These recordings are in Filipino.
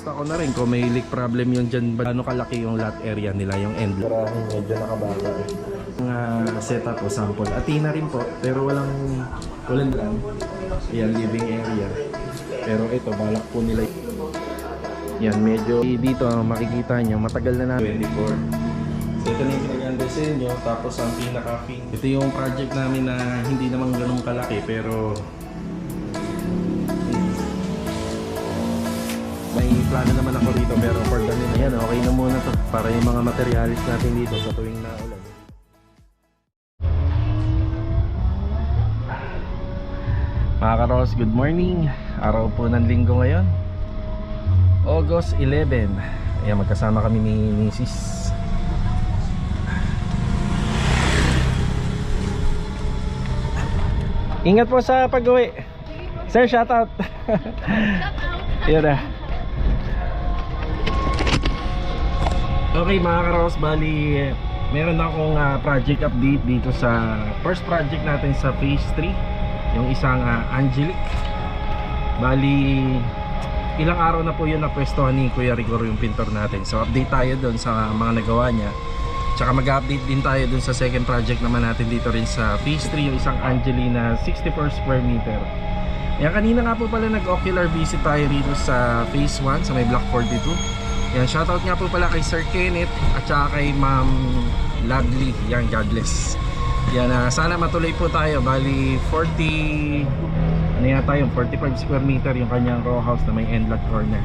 Kinamusta ko na rin kung may leak problem yung dyan, ano kalaki yung lot area nila, yung end lot. Medyo nakabaga mga setup o sample. Atina rin po, pero walang lang. Yan, living area. Pero ito, balak po nila. Yan, medyo dito makikita nyo, matagal na 24. So ito na yung pinag-desenyo, tapos ang pinaka-fin. Ito yung project namin na hindi naman ganun kalaki, pero may plano naman ako dito. Pero for the minute, yan, okay na muna to para yung mga materialis natin dito sa tuwing naulan. Mga karos, good morning. Araw po ng linggo ngayon, August 11. Ayan, magkasama kami ni Mrs. Ingat po sa pag-uwi. Sir, shout out. Yun na. Okay mga karos, bali meron akong project update dito sa first project natin sa phase 3, yung isang Angelic. Bali ilang araw na po yun na pwestohan ni Kuya Rigor yung pintor natin. So update tayo dun sa mga nagawa niya. Tsaka mag-update din tayo dun sa second project naman natin dito rin sa phase 3, yung isang Angelina 64 square meter. Yan, kanina nga po pala nag-ocular visit tayo rito sa phase 1 sa may block 42. Yan, shoutout nga po pala kay Sir Kenneth at saka kay Ma'am Lovely. Yan, God bless. Yan, sana matuloy po tayo. Bali 40 ano yata yung 45 square meter yung kanyang row house na may end lot corner.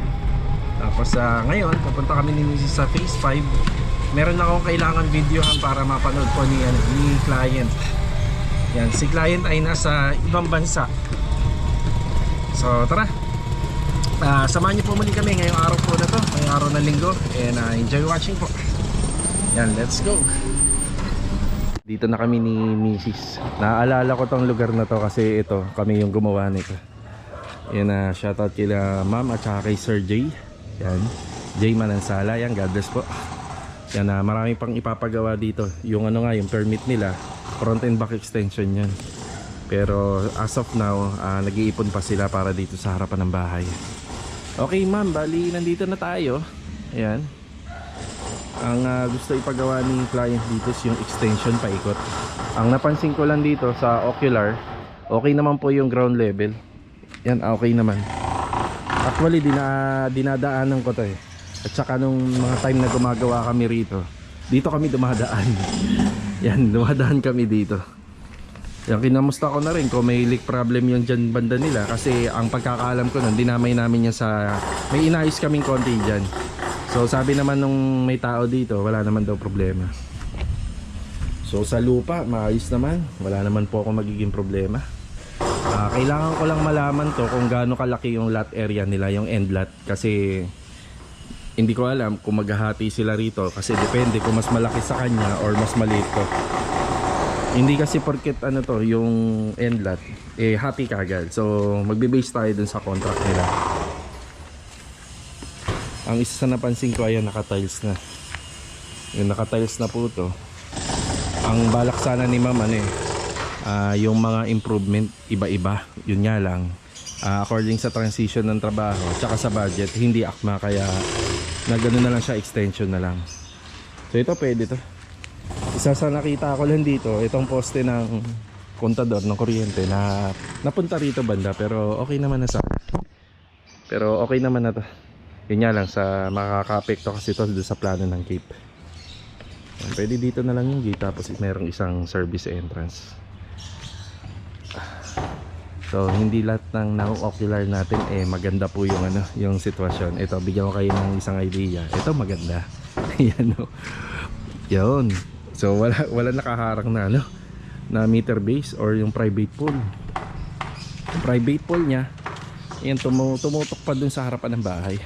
Tapos ngayon pupunta kami ni Mrs. sa phase 5. Meron na akong kailangan videohan para mapanood po ni client. Yan, si client ay nasa ibang bansa. So tara, samahan niyo po muli kami ngayong araw po na to, ngayong araw na linggo. And enjoy watching po. Yan, let's go. Dito na kami ni Mrs. Naaalala ko tong lugar na to kasi ito, kami yung gumawa nito. Yan, shoutout kila ma'am at saka kay Sir Jay. Yan, Jay Manansala. Yan, God bless po. Yan, marami pang ipapagawa dito. Yung ano nga, yung permit nila, front and back extension yan. Pero as of now, nag-iipon pa sila para dito sa harapan ng bahay. Okay ma'am, bali nandito na tayo. Ayan. Ang gusto ipagawa ni client dito is yung extension paikot. Ang napansin ko lang dito sa ocular, okay naman po yung ground level. Yan, okay naman. Actually, dinadaanan ko to eh. At saka nung mga time na gumagawa kami rito, dito kami dumadaan. Yan, dumadaan kami dito. Yan, kinamusta ko na rin kung may leak problem yung dyan banda nila. Kasi ang pagkakaalam ko nun, dinamay namin yan sa, may inayos kaming konti dyan. So sabi naman nung may tao dito, wala naman daw problema. So sa lupa, maayos naman. Wala naman po ako magiging problema. Kailangan ko lang malaman to kung gaano kalaki yung lot area nila, yung end lot. Kasi hindi ko alam kung maghahati sila rito. Kasi depende kung mas malaki sa kanya or mas maliit to. Hindi kasi porket ano to, yung end lot, eh hati kagad. So magbe-base tayo dun sa contract nila. Ang isa sa napansin ko, ayan, naka-tiles na. Yung naka-tiles na po to. Ang balak sana ni ma'am yung mga improvement iba-iba. Yun nga lang, according sa transition ng trabaho tsaka sa budget, hindi akma, kaya na ganoon na lang siya, extension na lang. So ito pwede to. Isa sa nakita ko lang dito, itong poste ng kontador ng kuryente na napunta rito banda, pero okay naman na sa. Pero okay naman na to. Yun nga lang, sa makaka-apekto kasi ito doon sa plano ng gate. Pwede dito na lang yung gate, tapos mayroong isang service entrance. So hindi lahat ng na-ocular natin maganda po yung yung sitwasyon. Ito, bigyan ko kayo ng isang idea. Ito maganda. Yan o. Yun. So wala nakaharang na na meter base or yung private pool. Yung private pool niya, yan, tumutok pa dun sa harapan ng bahay.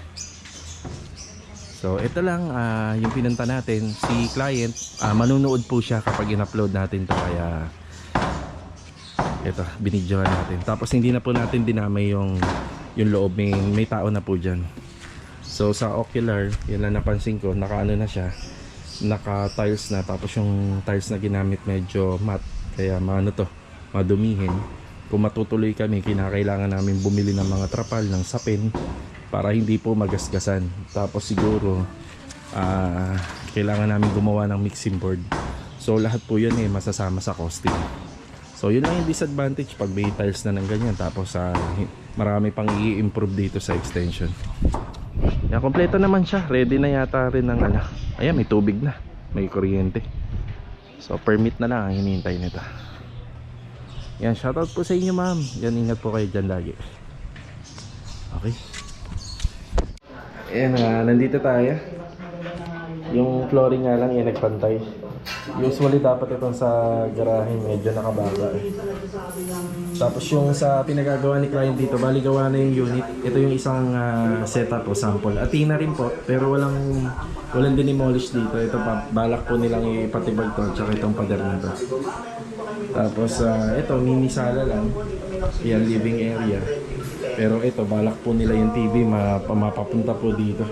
So ito lang yung pinunta natin. Si client, manunood po siya kapag in-upload natin to, kaya ito, binidyohan natin. Tapos hindi na po natin dinamay yung loob, may tao na po dyan. So sa ocular, yun lang napansin ko, naka-ano na siya, naka-tiles na. Tapos yung tiles na ginamit medyo matte, kaya madumihin. Kung matutuloy kami, kinakailangan namin bumili ng mga trapal, ng sapin, para hindi po magasgasan. Tapos siguro kailangan namin gumawa ng mixing board. So lahat po yun masasama sa costing. So yun lang yung disadvantage pag may tiles na ng ganyan. Tapos marami pang i-improve dito sa extension. Yan, kompleto naman siya. Ready na yata rin ng ayan, may tubig na, may kuryente. So permit na lang ang hinihintay nito. Yan, shoutout po sa inyo ma'am. Yan, ingat po kayo dyan lagi. Okay. Ayan, nandito tayo. Yung flooring nga lang nagpantay. Usually dapat itong sa garahe medyo nakabaga Tapos yung sa pinagagawa ni client dito, bali gawa na yung unit. Ito yung isang setup o sample. Atina rin po, pero walang dinimolish dito. Ito pa, balak po nilang ipatibag to, tsaka itong pader na to. Tapos ito, mini sala lang. Yan, living area. Pero ito, balak po nila yung TV mapapunta po dito.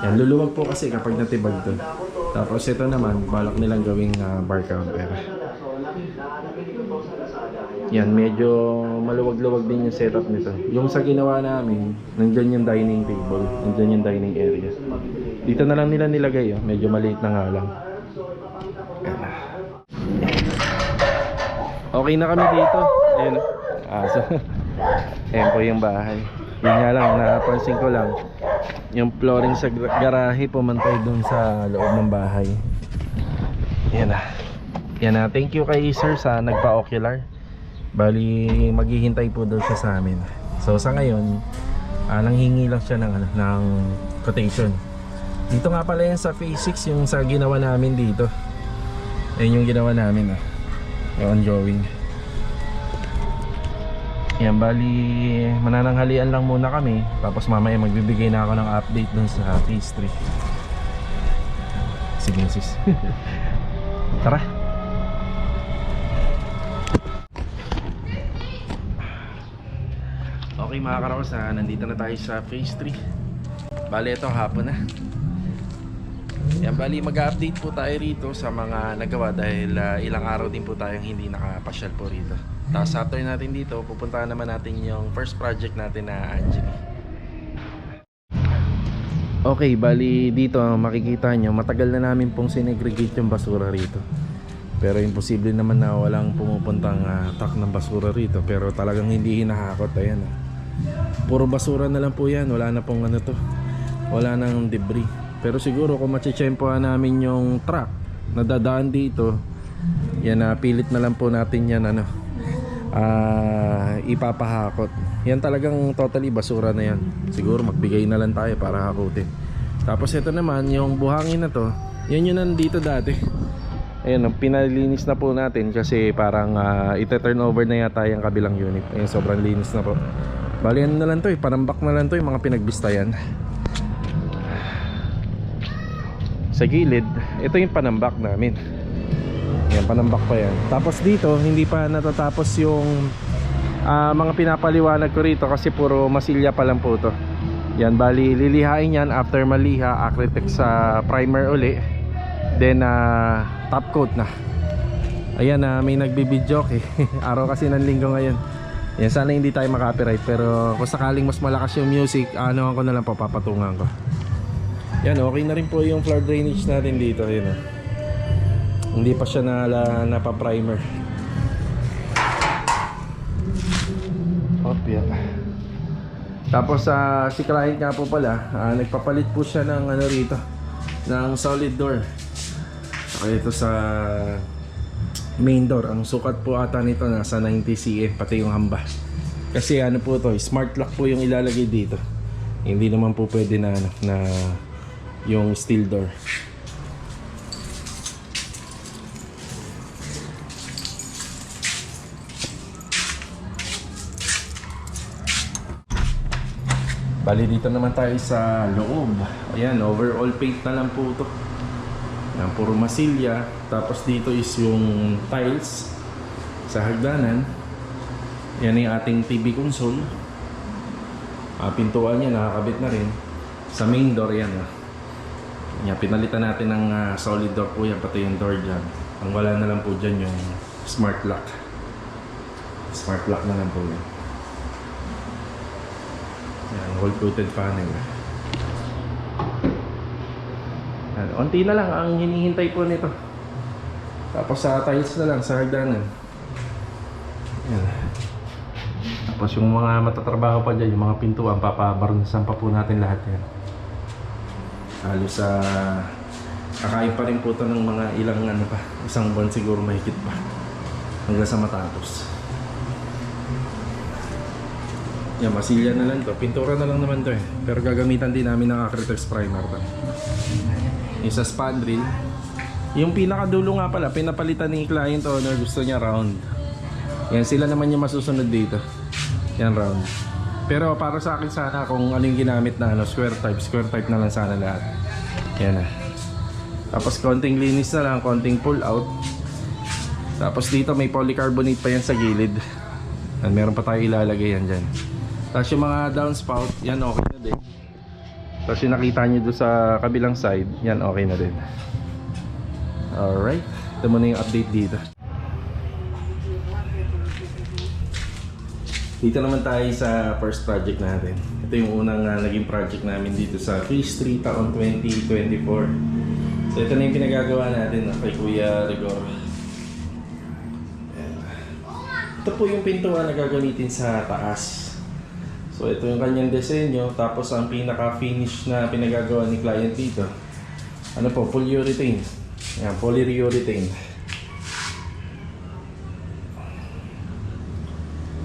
Yan, luluwag po kasi kapag natibag to. Tapos ito naman, balak nilang gawing bar counter. Yan, medyo maluwag-luwag din yung setup nito. Yung sa ginawa namin, nandyan yung dining table, nandyan yung dining area. Dito na lang nila nilagay, medyo maliit na nga lang. Okay na kami dito. Ayun. So, ayan po yung bahay. Yun nga lang, napansin ko lang, yung flooring sa garahe pumantay dun sa loob ng bahay. Yan na. Yan na. Thank you kay sir sa nagpa-ocular. Bali maghihintay po daw siya sa amin. So sa ngayon nanghingi lang siya ng quotation. Dito nga pala yan sa phase 6 yung sa ginawa namin dito. Ayun yung ginawa namin yung ongoing. Yan, bali manananghalian lang muna kami. Tapos mamaya magbibigay na ako ng update dun sa phase 3. Sige sis. Tara. Okay mga karos, nandito na tayo sa phase 3. Bali ito hapon na. Yan, bali mag-update po tayo rito sa mga nagawa dahil ilang araw din po tayong hindi nakapasyal po rito. Tapos after natin dito, pupuntahan naman natin yung first project natin na Angelie. Okay, bali dito makikita nyo, matagal na namin pong sinegregate yung basura rito. Pero imposible naman na walang pumupuntang truck ng basura rito. Pero talagang hindi hinahakot. Ayan, puro basura na lang po yan. Wala na pong wala nang debris. Pero siguro kung matsitsempohan namin yung truck na dadaan dito, yan, pilit na lang po natin yan ipapahakot. Yan talagang totally basura na yan. Siguro magbigay na lang tayo para hakutin. Tapos ito naman yung buhangin na to, yan yun nandito dati. Ayan, pinalinis na po natin kasi parang ite-turn over na yata yung kabilang unit. Ayan, sobrang linis na po. Bali ano na lang to, panambak na lang to yung mga pinagbistayan. Sa gilid, ito yung panambak namin. Yan, panambak pa yan. Tapos dito, hindi pa natatapos yung mga pinapaliwanag ko rito kasi puro masilya pa lang po to. Yan, bali lilihain yan after maliha, acrylic sa primer uli. Then top coat na. Ayan, may nagbibidyo araw kasi ng linggo ngayon. Yan, sana hindi tayo makapiright. Pero kung sakaling mas malakas yung music, ano ko na lang papatungan ko. Yan, okay na rin po yung floor drainage natin dito. Ayan, hindi pa siya napa-primer. Yan. Tapos si client nga po pala, nagpapalit po siya ng rito, ng solid door. Saka ito sa main door. Ang sukat po ata nito nasa 90 cm, pati yung hamba. Kasi po to, smart lock po yung ilalagay dito. Hindi naman po pwede na yung steel door. Bali dito naman tayo sa loob. Ayan, overall paint na lang po ito. Ayan, puro masilya. Tapos dito is yung tiles sa hagdanan. Yan yung ating TV console. Pintuan niya nakakabit na rin. Sa main door yan. Yan, pinalitan natin ng solid door po yan, pati yung door dyan. Ang wala na lang po dyan yung smart lock. Smart lock na lang po yan. Yan, double coated panel. Unti na lang ang hinihintay po nito. Tapos sa tiles na lang sa hagdanan. Yan. Tapos yung mga matatrabaho pa dyan, yung mga pintuan, papabarnisan pa po natin lahat yan. Halos sa kakain pa rin po ito ng mga ilang ano pa, isang buwan siguro mahigit pa hanggang sa matapos. Yan, masilya na lang to, pintura na lang naman to eh, pero gagamitan din namin ng Acritex primer to. Yung sa spandrel, yung pinakadulo nga pala pinapalitan ni client owner, gusto niya round. Yan, sila naman yung masusunod dito. Yan, round. Pero para sa akin sana kung ano yung ginamit na ano, square type na lang sana lahat. Yan na. Tapos konting linis na lang, konting pull out. Tapos dito may polycarbonate pa yan sa gilid. Yan, meron pa tayo ilalagay yan dyan. Tapos yung mga downspout, yan okay na din. Tapos yung nakita nyo doon sa kabilang side, yan okay na din. Alright, ito muna yung update dito. Dito naman tayo sa first project natin. Ito yung unang naging project namin dito sa Phase 3 taon 2024. So ito na yung pinagagawa natin kay Kuya Rigor. Ito po yung pintuan na gagamitin sa taas. So ito yung kanyang disenyo, tapos ang pinaka-finish na pinagagawa ni client dito, ano po, polyurethane. Yan, polyurethane.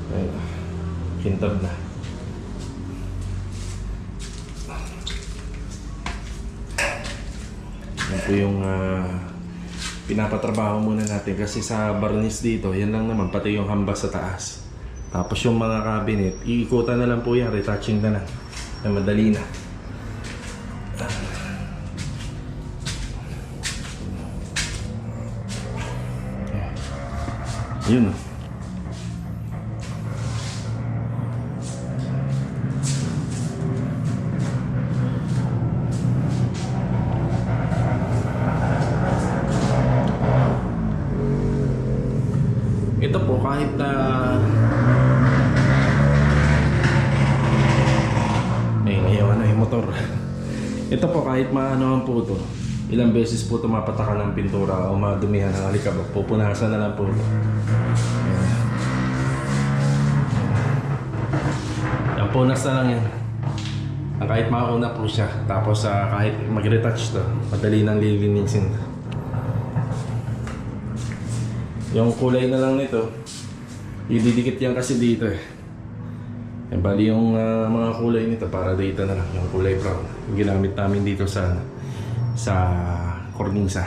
Ayan, kintab na. Yan po yung pinapatrabaho muna natin kasi sa barniz dito, yan lang naman, pati yung hambas sa taas. Tapos yung mga cabinet, iikutan na lang po yan, retouching na lang. Na madali na. Yun. Ito po kahit na motor. Ito po kahit maanohan po ito, ilang beses po ito mapatakan ng pintura o madumihan ng alikabok, pupunasan na lang po ito. Yan, punas na lang yan. Kahit mauna po siya, tapos kahit mag-retouch to, madali nang lilinisin. Yung kulay na lang nito, ididikit yan kasi dito eh. Bali yung mga kulay nito para dito na lang, yung kulay brown yung ginamit namin dito sa kornisa.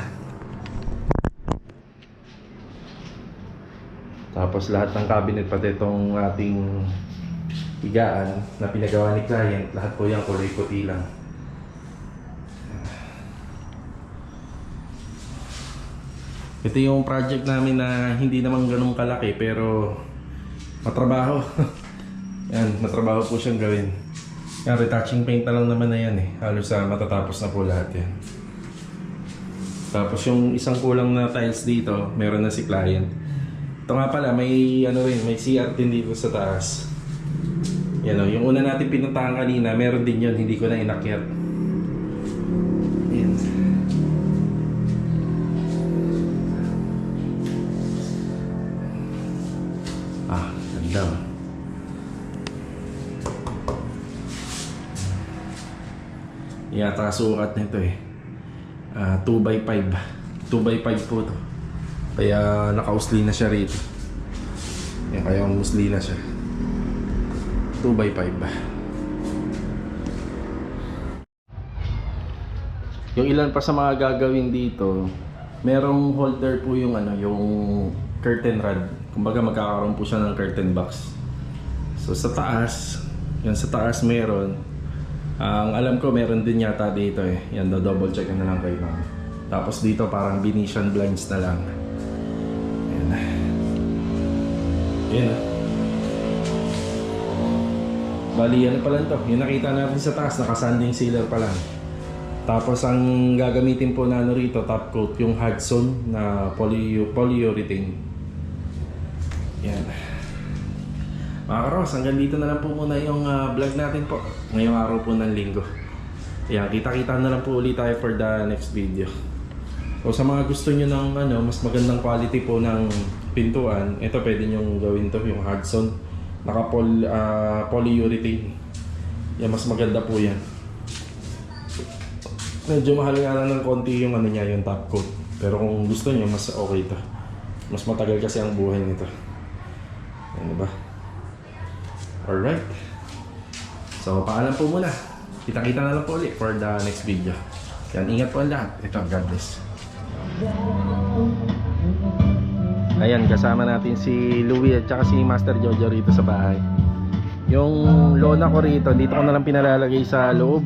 Tapos lahat ng cabinet, pati itong ating higaan na pinagawa ni client, lahat po yung kulay puti lang. Ito yung project namin na hindi naman ganun kalaki pero matrabaho. Yan, matrabaho po siyang gawin. Yan, retouching paint na lang naman na yan eh. Halos matatapos na po lahat yan. Tapos yung isang kulang na tiles dito, meron na si client. Ito nga pala, may ano rin, may CR din dito sa taas. Yan o, yung una natin pinuntahan kanina, meron din yun, hindi ko na inakyat. Yan. Ganda o. Yata sukat nito eh 2x5 2x5 po to, kaya naka-usli na siya rito. Yan, kaya umusli na siya 2x5. Yung ilan pa sa mga gagawin dito, merong holder po yung ano, yung curtain rod. Kumbaga magkakaroon po siya ng curtain box. So sa taas, yan sa taas meron. Ang alam ko meron din yata dito eh. Yan, double check na lang kayo. Tapos dito parang Venetian blinds na lang. Ayan. Ayan. Bali ano pa lang to, yung nakita natin sa taas, naka-sanding sealer pa lang. Tapos ang gagamitin po na ano rito, top coat, yung Hudson na polyurethane. Yan. Mga karos, hanggang dito na lang po muna yung vlog natin po ngayong araw po ng linggo. Ayan, kita-kita na lang po ulit tayo for the next video. So sa mga gusto nyo ng mas magandang quality po ng pintuan, ito pwede nyo gawin to, yung Hudson. Polyurethane. Yan, mas maganda po yan. Medyo mahal nga lang ng konti yung niya, yung top coat. Pero kung gusto nyo, mas okay to. Mas matagal kasi ang buhay nito. Ano ba? Alright. So, paalam po muna. Kita-kita na lang po ulit for the next video. Yan, ingat po ang lahat. Ito, God bless. Ayan, kasama natin si Louie at saka si Master Jojo rito sa bahay. Yung lona ko rito, dito ko na lang pinalalagay sa loob.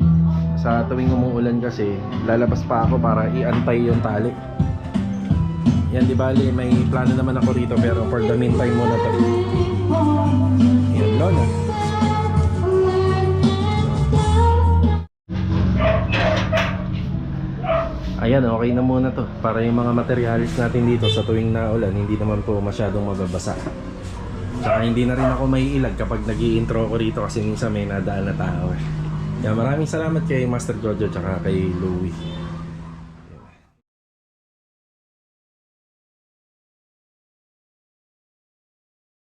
Sa tuwing umuulan kasi, lalabas pa ako para i-antay yung tali. Yan, di bali, may plano naman ako rito pero for the meantime muna to. Yan, lona. Ayan, okay na muna to para yung mga materials natin dito sa tuwing naulan hindi naman po masyadong mababasa. Tsaka hindi na rin ako may ilag kapag nag-i-intro ko rito kasi minsan may nadaan na tao. Kaya maraming salamat kay Master Jojo tsaka kay Louie.